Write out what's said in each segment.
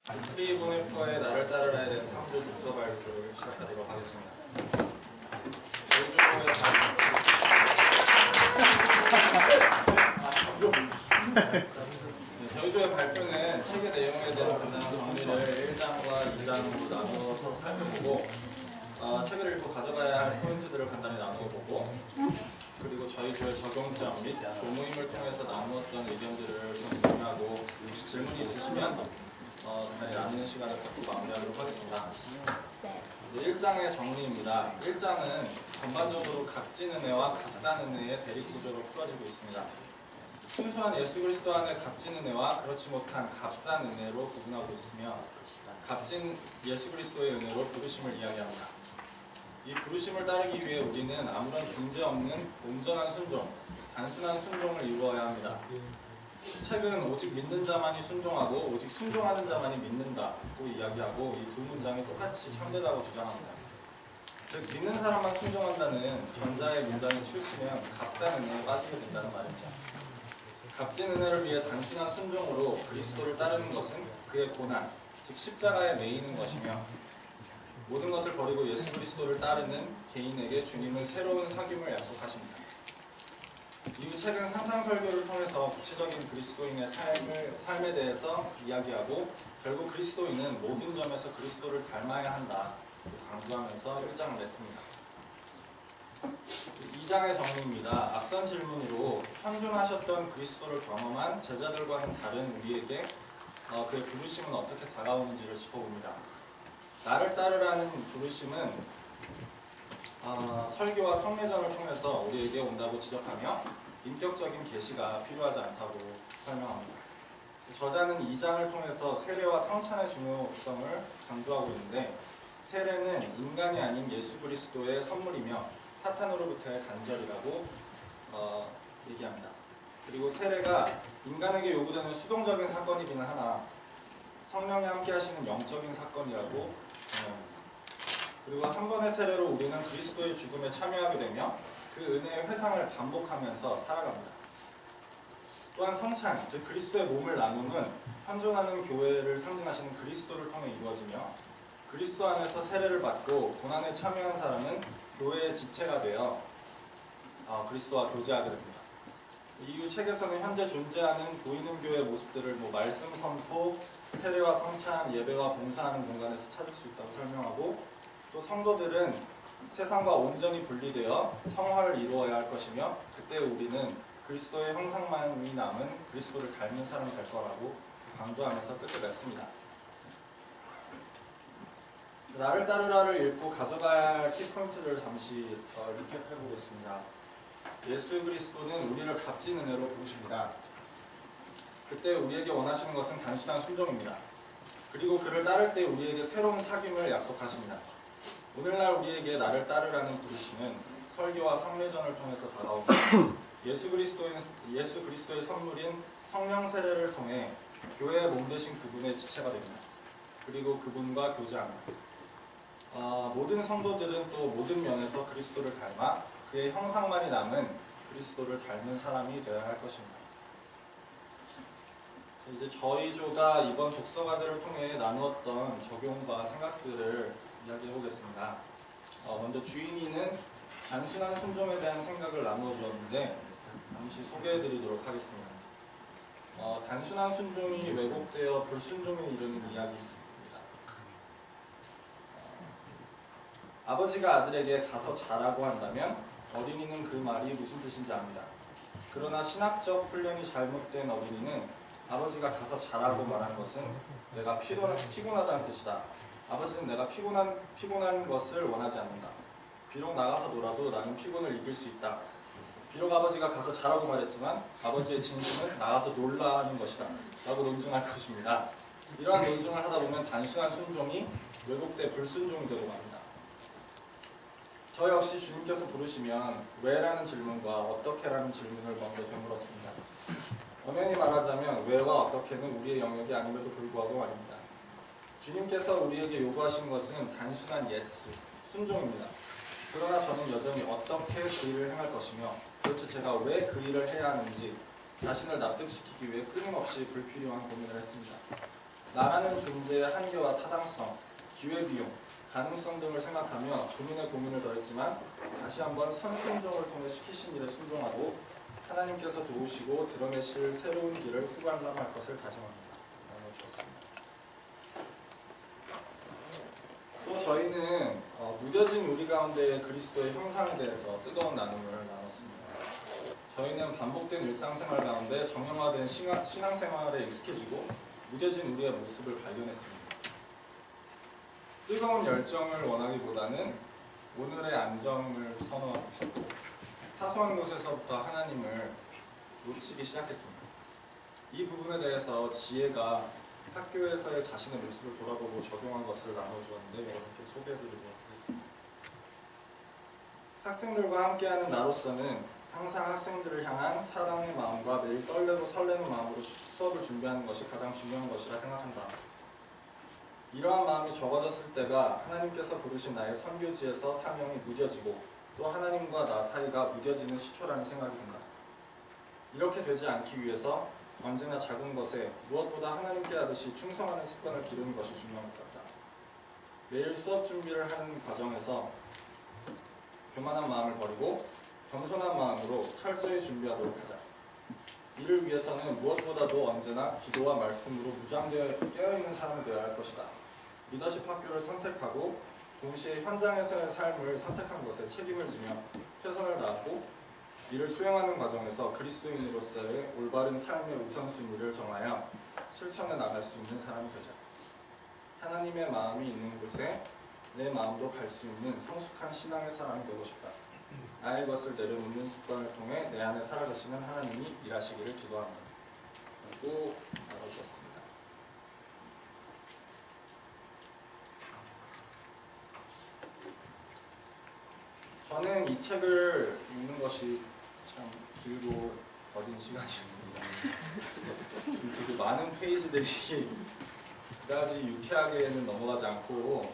스티븐 해퍼의 나를 따르라에 대한 3조 독서 발표를 시작하도록 하겠습니다. 저희 조의 발표는 책의 내용에 대한 간단한 정리를 1장과 2장으로 나누어서 살펴보고 책을 읽고 가져가야 할 포인트들을 간단히 나누어보고 그리고 저희 조의 적용점 및 조모임을 통해서 나누었던 의견들을 좀 정리하고 혹시 질문이 있으시면 간단히 나누는 시간을 갖고 마무리하도록 하겠습니다. 1장의 정리입니다. 1장은 전반적으로 값진 은혜와 값싼 은혜의 대립구조로 풀어지고 있습니다. 순수한 예수 그리스도 안의 값진 은혜와 그렇지 못한 값싼 은혜로 구분하고 있으며 값진 예수 그리스도의 은혜로 부르심을 이야기합니다. 이 부르심을 따르기 위해 우리는 아무런 중재 없는 온전한 순종, 단순한 순종을 이루어야 합니다. 책은 오직 믿는 자만이 순종하고 오직 순종하는 자만이 믿는다고 이야기하고 이 두 문장이 똑같이 참되다고 주장합니다. 즉 믿는 사람만 순종한다는 전자의 문장이 치우치면 값싼 은혜에 빠지게 된다는 말입니다. 값진 은혜를 위해 단순한 순종으로 그리스도를 따르는 것은 그의 고난, 즉 십자가에 매이는 것이며 모든 것을 버리고 예수 그리스도를 따르는 개인에게 주님은 새로운 사귐을 약속하십니다. 이후 책은 상상 설교를 통해서 구체적인 그리스도인의 삶에 대해서 이야기하고 결국 그리스도인은 모든 점에서 그리스도를 닮아야 한다 강조하면서 1장을 냈습니다. 2장의 정리입니다. 앞선 질문으로 현존하셨던 그리스도를 경험한 제자들과는 다른 우리에게 그의 부르심은 어떻게 다가오는지를 짚어봅니다. 나를 따르라는 부르심은 설교와 성례전을 통해서 우리에게 온다고 지적하며 인격적인 계시가 필요하지 않다고 설명합니다. 저자는 2장을 통해서 세례와 성찬의 중요성을 강조하고 있는데 세례는 인간이 아닌 예수 그리스도의 선물이며 사탄으로부터의 간절이라고 얘기합니다. 그리고 세례가 인간에게 요구되는 수동적인 사건이기는 하나 성령이 함께 하시는 영적인 사건이라고 정의합니다. 그리고 한 번의 세례로 우리는 그리스도의 죽음에 참여하게 되며 그 은혜의 회상을 반복하면서 살아갑니다. 또한 성찬, 즉 그리스도의 몸을 나눔은 현존하는 교회를 상징하시는 그리스도를 통해 이루어지며 그리스도 안에서 세례를 받고 고난에 참여한 사람은 교회의 지체가 되어 그리스도와 교제하게 됩니다. 이후 책에서는 현재 존재하는 보이는 교회의 모습들을 말씀 선포, 세례와 성찬, 예배와 봉사하는 공간에서 찾을 수 있다고 설명하고 또 성도들은 세상과 온전히 분리되어 성화를 이루어야 할 것이며 그때 우리는 그리스도의 형상만이 남은 그리스도를 닮은 사람이 될 거라고 강조하면서 끝을 냈습니다. 나를 따르라를 읽고 가져가야 할 키포인트를 잠시 리캡해보겠습니다. 예수 그리스도는 우리를 값진 은혜로 부르십니다. 그때 우리에게 원하시는 것은 단순한 순종입니다. 그리고 그를 따를 때 우리에게 새로운 사귐을 약속하십니다. 오늘날 우리에게 나를 따르라는 부르심은 설교와 성례전을 통해서 다가오고 예수 그리스도의 선물인 성령 세례를 통해 교회의 몸 되신 그분의 지체가 됩니다. 그리고 그분과 교제합니다. 모든 성도들은 또 모든 면에서 그리스도를 닮아 그의 형상만이 남은 그리스도를 닮은 사람이 되어야 할 것입니다. 이제 저희 조가 이번 독서 과제를 통해 나누었던 적용과 생각들을 이야기해 보겠습니다. 먼저 주인이는 단순한 순종에 대한 생각을 나누어 주었는데 잠시 소개해 드리도록 하겠습니다. 단순한 순종이 왜곡되어 불순종에 이르는 이야기입니다. 아버지가 아들에게 가서 자라고 한다면 어린이는 그 말이 무슨 뜻인지 압니다. 그러나 신학적 훈련이 잘못된 어린이는 아버지가 가서 자라고 말하는 것은 내가 피곤하다는 뜻이다. 아버지는 내가 피곤한 것을 원하지 않는다. 비록 나가서 놀아도 나는 피곤을 이길 수 있다. 비록 아버지가 가서 자라고 말했지만 아버지의 진심은 나가서 놀라는 것이다 라고 논증할 것입니다. 이러한 논증을 하다 보면 단순한 순종이 왜곡돼 불순종이 되고 맙니다. 저 역시 주님께서 부르시면 왜? 라는 질문과 어떻게? 라는 질문을 먼저 되물었습니다. 엄연히 말하자면 왜와 어떻게는 우리의 영역이 아님에도 불구하고 말입니다. 주님께서 우리에게 요구하신 것은 단순한 예스, 순종입니다. 그러나 저는 여전히 어떻게 그 일을 행할 것이며 도대체 제가 왜 그 일을 해야 하는지 자신을 납득시키기 위해 끊임없이 불필요한 고민을 했습니다. 나라는 존재의 한계와 타당성, 기회비용, 가능성 등을 생각하며 고민을 더했지만 다시 한번 선순종을 통해 시키신 일에 순종하고 하나님께서 도우시고 드러내실 새로운 길을 후관람할 것을 다짐합니다. 또 저희는 무뎌진 우리 가운데의 그리스도의 형상에 대해서 뜨거운 나눔을 나눴습니다. 저희는 반복된 일상생활 가운데 정형화된 신앙생활에 익숙해지고 무뎌진 우리의 모습을 발견했습니다. 뜨거운 열정을 원하기보다는 오늘의 안정을 선호하고 있었고 사소한 것에서부터 하나님을 놓치기 시작했습니다. 이 부분에 대해서 지혜가 학교에서의 자신의 모습을 돌아보고 적용한 것을 나눠주었는데 여러분께 소개해드리도록 하겠습니다. 학생들과 함께하는 나로서는 항상 학생들을 향한 사랑의 마음과 매일 떨리고 설레는 마음으로 수업을 준비하는 것이 가장 중요한 것이라 생각한다. 이러한 마음이 적어졌을 때가 하나님께서 부르신 나의 선교지에서 사명이 무뎌지고 또 하나님과 나 사이가 무뎌지는 시초라는 생각이 든다. 이렇게 되지 않기 위해서 언제나 작은 것에 무엇보다 하나님께 하듯이 충성하는 습관을 기르는 것이 중요한 것 같다. 매일 수업 준비를 하는 과정에서 교만한 마음을 버리고 겸손한 마음으로 철저히 준비하도록 하자. 이를 위해서는 무엇보다도 언제나 기도와 말씀으로 무장되어 깨어있는 사람이 되어야 할 것이다. 리더십 학교를 선택하고 동시에 현장에서의 삶을 선택한 것에 책임을 지며 최선을 다하고 이를 수행하는 과정에서 그리스도인으로서의 올바른 삶의 우선순위를 정하여 실천해 나갈 수 있는 사람이 되자. 하나님의 마음이 있는 곳에 내 마음도 갈 수 있는 성숙한 신앙의 사람이 되고 싶다. 나의 것을 내려놓는 습관을 통해 내 안에 살아계시는 하나님이 일하시기를 기도합니다. 라고 나눠주었습니다. 저는 이 책을 읽는 것이 참 길고 어린 시간이었습니다. 되게 많은 페이지들이 그다지 유쾌하게는 넘어가지 않고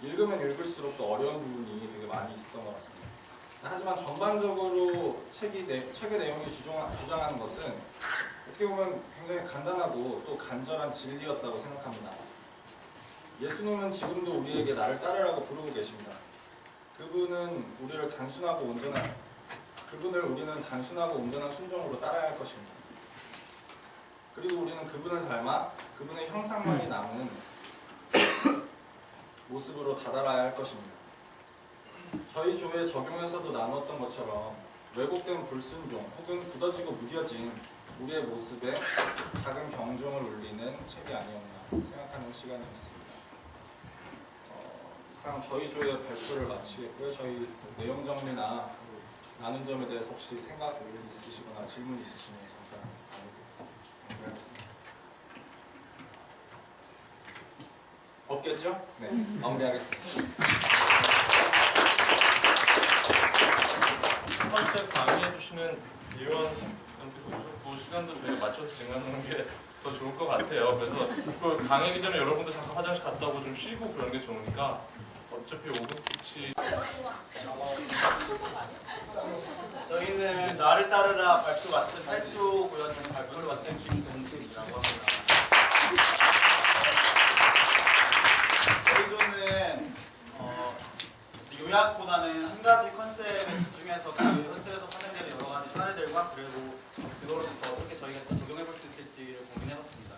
읽으면 읽을수록 또 어려운 부분이 되게 많이 있었던 것 같습니다. 하지만 전반적으로 책의 내용이 주장하는 것은 어떻게 보면 굉장히 간단하고 또 간절한 진리였다고 생각합니다. 예수님은 지금도 우리에게 나를 따르라고 부르고 계십니다. 그분을 우리는 단순하고 온전한 순종으로 따라야 할 것입니다. 그리고 우리는 그분을 닮아 그분의 형상만이 남은 모습으로 다다라야 할 것입니다. 저희 조에 적용에서도 나눴던 것처럼 왜곡된 불순종 혹은 굳어지고 무뎌진 우리의 모습에 작은 경종을 울리는 책이 아니었나 생각하는 시간이었습니다. 이상 저희 조의 발표를 마치겠고요. 저희 내용 정리나 나눈 점에 대해서 혹시 생각 있으시거나 질문 있으시면 잠깐 나누겠습니다. 없겠죠? 네, 마무리하겠습니다. 첫 번째 강의해주시는 이원 선생님께서 오셨고 시간도 저희가 맞춰서 진행하는 게 더 좋을 것 같아요. 그래서 그 강의하기 전에 여러분들 잠깐 화장실 갔다 오고 좀 쉬고 그런 게 좋으니까 어차피 5분 스피치 저희는 나를 따르라 발표 맡은 8조고요. 저는 발표를 맡은 김동식이라고 합니다. 저희 조는 요약보다는 한 가지 컨셉에 집중해서 그 컨셉에서 파생되는 여러 가지 사례들과 그리고 그거로부터 어떻게 저희가 적용해 볼 수 있을지를 고민해봤습니다.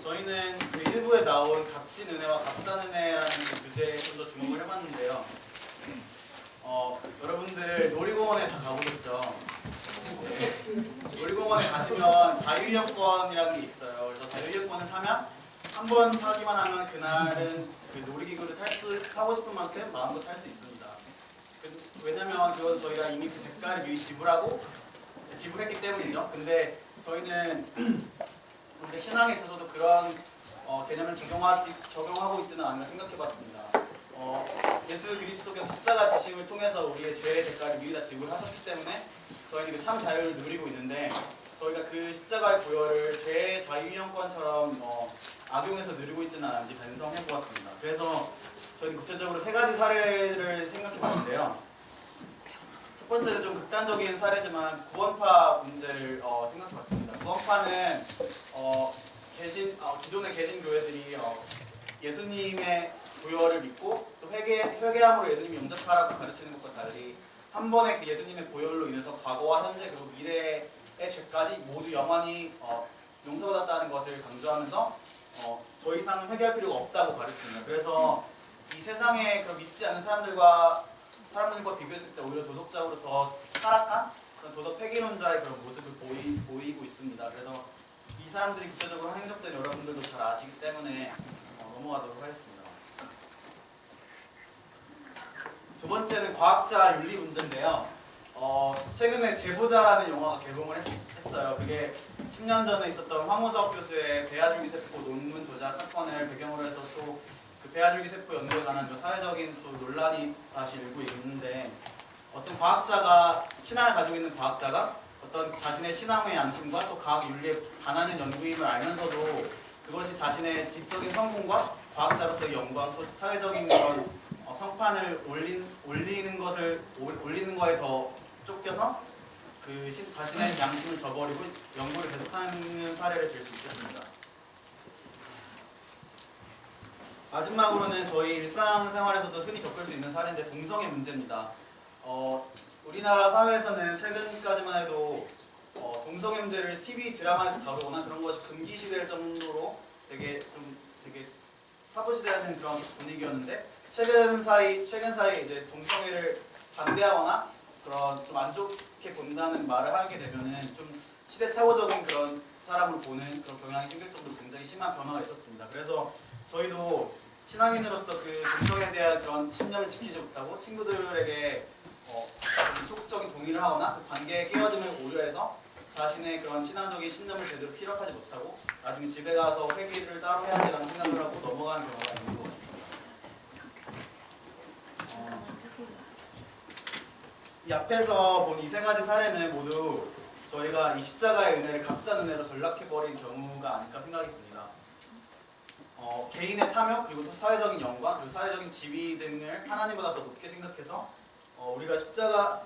저희는 그 일부에 나온 값진 은혜와 값싼 은혜라는 그 주제에 좀 더 주목을 해봤는데요. 여러분들 놀이공원에 다 가보셨죠? 네. 놀이공원에 가시면 자유이용권이라는 게 있어요. 그래서 자유이용권을 사면 한 번 사기만 하면 그날은 그 놀이기구를 타고 싶은 만큼 마음껏 탈 수 있습니다. 왜냐면 그건 저희가 이미 그 대가를 미리 지불했기 때문이죠. 근데 저희는 우리 신앙에 있어서도 그런 개념을 적용하고 있지는 않나 생각해봤습니다. 예수 그리스도께서 십자가 지심을 통해서 우리의 죄의 대가를 미리 다 지불하셨기 때문에 저희는 그 참 자유를 누리고 있는데 저희가 그 십자가의 보혈을 죄의 자유이용권처럼 악용해서 누리고 있지는 않은지 반성해보았습니다. 그래서 저희는 구체적으로 3가지 사례를 생각해봤는데요. 첫 번째는 좀 극단적인 사례지만 구원파 문제를 생각해봤습니다. 구원파는 기존에 계신 교회들이 예수님의 부여를 믿고 또 회개함으로 예수님이 용접하라고 가르치는 것과 달리 한 번에 그 예수님의 보혈로 인해서 과거와 현재 그리고 미래의 죄까지 모두 영원히 용서받았다는 것을 강조하면서 더 이상은 회개할 필요가 없다고 가르칩니다. 그래서 이 세상에 그런 믿지 않는 사람들과 비교했을 때 오히려 도덕적으로 더 타락한 그런 도덕 폐기론자의 그런 모습을 보이고 있습니다. 그래서 이 사람들이 구체적으로 한 행적들은 여러분들도 잘 아시기 때문에 넘어가도록 하겠습니다. 두 번째는 과학자 윤리 문제인데요. 최근에 제보자라는 영화가 개봉을 했어요. 그게 10년 전에 있었던 황우석 교수의 배아줄기세포 논문 조작 사건을 배경으로 해서 또 그 배아줄기세포 연구에 관한 사회적인 또 논란이 다시 일고 있는데 어떤 과학자가 신앙을 가지고 있는 과학자가 어떤 자신의 신앙의 양심과 또 과학 윤리에 반하는 연구임을 알면서도 그것이 자신의 지적인 성공과 과학자로서의 영광, 또 사회적인 그런 평판을 올리는 거에 더 쫓겨서 자신의 양심을 저버리고 연구를 계속하는 사례를 들 수 있겠습니다. 마지막으로는 저희 일상생활에서도 흔히 겪을 수 있는 사례인데 동성애 문제입니다. 우리나라 사회에서는 최근까지만 해도 동성애 문제를 TV 드라마에서 다루거나 그런 것이 금기시될 정도로 되게 타부시되는 그런 분위기였는데 최근 사이 이제 동성애를 반대하거나 그런 좀 안 좋게 본다는 말을 하게 되면은 좀 시대착오적인 그런 사람을 보는 그런 경향이 생길 정도로 굉장히 심한 변화가 있었습니다. 그래서 저희도 신앙인으로서 그 동성애에 대한 그런 신념을 지키지 못하고 친구들에게 소극적인 동의를 하거나 그 관계의 깨어짐을 우려해서 자신의 그런 신앙적인 신념을 제대로 피력하지 못하고 나중에 집에 가서 회개를 따로 해야지라는 생각을 하고 넘어가는 경우가 있는 것 같습니다. 이 앞에서 본 이 세 가지 사례는 모두 저희가 이 십자가의 은혜를 값싼 은혜로 전락해버린 경우가 아닐까 생각이 듭니다. 개인의 탐욕 그리고 또 사회적인 영광 그리고 사회적인 지위 등을 하나님보다 더 높게 생각해서 우리가 십자가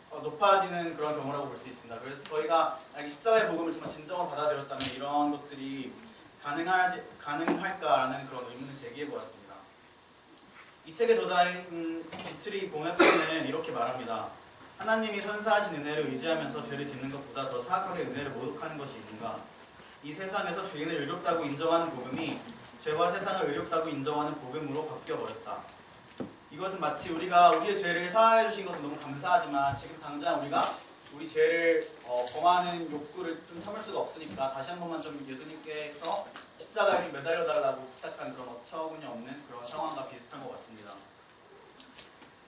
높아지는 그런 경우라고 볼 수 있습니다. 그래서 저희가 십자가의 복음을 정말 진정으로 받아들였다면 이런 것들이 가능할까라는 그런 의문을 제기해 보았습니다. 이 책의 저자인 디트리 봉야트는 이렇게 말합니다. 하나님이 선사하신 은혜를 의지하면서 죄를 짓는 것보다 더 사악하게 은혜를 모독하는 것이 있는가? 이 세상에서 죄인을 의롭다고 인정하는 복음이 죄와 세상을 의롭다고 인정하는 복음으로 바뀌어버렸다. 이것은 마치 우리가 우리의 죄를 사하해 주신 것은 너무 감사하지만 지금 당장 우리가 우리 죄를 범하는 욕구를 좀 참을 수가 없으니까 다시 한 번만 좀 예수님께서 십자가에 좀 매달려달라고 부탁한 그런 어처구니 없는 그런 상황과 비슷한 것 같습니다.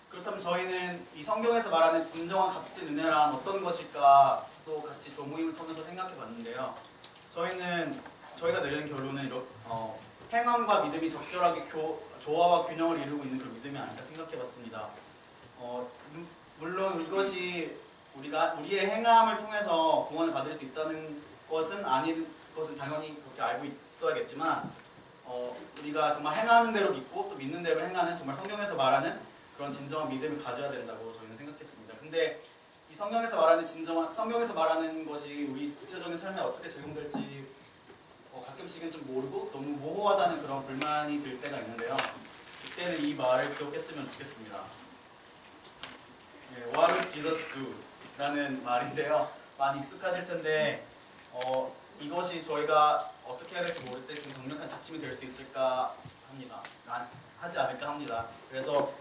그렇다면 저희는 이 성경에서 말하는 진정한 값진 은혜란 어떤 것일까 또 같이 조모임을 통해서 생각해 봤는데요. 저희가 내리는 결론은 행함과 믿음이 적절하게 조화와 균형을 이루고 있는 그런 믿음이 아닐까 생각해 봤습니다. 물론 이것이 우리의 행함을 통해서 구원을 받을 수 있다는 것은 아닌 것은 당연히 그렇게 알고 있어야겠지만 우리가 정말 행하는 대로 믿고 또 믿는 대로 행하는 정말 성경에서 말하는 그런 진정한 믿음을 가져야 된다고 저희는 생각했습니다. 근데 이 성경에서 말하는 것이 우리 구체적인 삶에 어떻게 적용될지 가끔씩은 좀 모르고 너무 모호하다는 그런 불만이 들 때가 있는데요. 그때는 이 말을 기억했으면 좋겠습니다. What would Jesus do? 라는 말인데요. 많이 익숙하실 텐데 이것이 저희가 어떻게 해야 될지 모를 때 좀 강력한 지침이 될 수 있을까 합니다. 하지 않을까 합니다. 그래서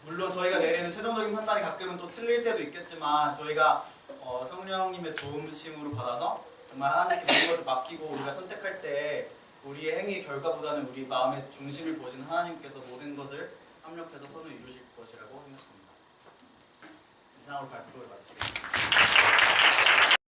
물론 저희가 내리는 최종적인 판단이 가끔은 또 틀릴 때도 있겠지만 저희가 성령님의 도움심으로 받아서 정말 하나님께 모든 것을 맡기고 우리가 선택할 때 우리의 행위의 결과보다는 우리 마음의 중심을 보시는 하나님께서 모든 것을 합력해서 선을 이루실 것이라고 생각합니다. 이상으로 발표를 마치겠습니다.